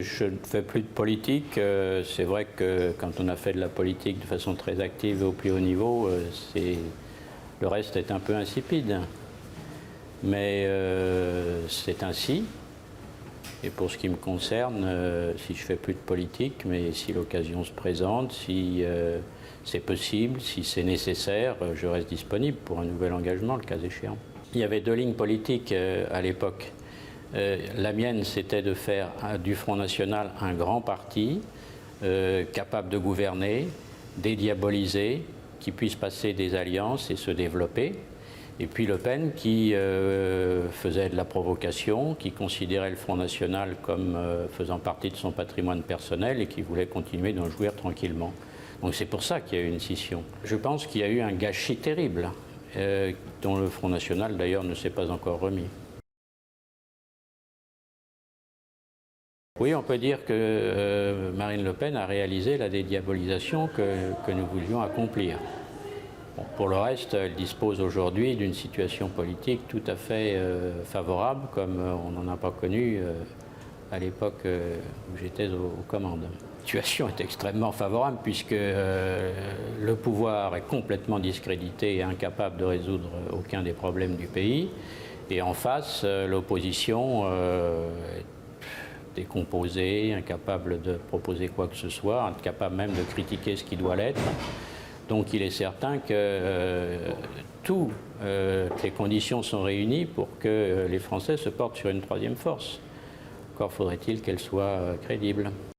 Je ne fais plus de politique. C'est vrai que quand on a fait de la politique de façon très active et au plus haut niveau, le reste est un peu insipide. Mais c'est ainsi. Et pour ce qui me concerne, si je ne fais plus de politique, mais si l'occasion se présente, si c'est possible, si c'est nécessaire, je reste disponible pour un nouvel engagement, le cas échéant. Il y avait deux lignes politiques à l'époque. La mienne, c'était de faire du Front National un grand parti, capable de gouverner, dédiaboliser, qui puisse passer des alliances et se développer. Et puis Le Pen qui faisait de la provocation, qui considérait le Front National comme faisant partie de son patrimoine personnel et qui voulait continuer d'en jouir tranquillement. Donc c'est pour ça qu'il y a eu une scission. Je pense qu'il y a eu un gâchis terrible, dont le Front National d'ailleurs ne s'est pas encore remis. Oui, on peut dire que Marine Le Pen a réalisé la dédiabolisation que nous voulions accomplir. Bon, pour le reste, elle dispose aujourd'hui d'une situation politique tout à fait favorable, comme on n'en a pas connu à l'époque où j'étais aux commandes. La situation est extrêmement favorable puisque le pouvoir est complètement discrédité et incapable de résoudre aucun des problèmes du pays. Et en face, l'opposition est décomposée, incapable de proposer quoi que ce soit, incapable même de critiquer ce qui doit l'être. Donc il est certain que toutes les conditions sont réunies pour que les Français se portent sur une troisième force. Encore faudrait-il qu'elle soit crédible.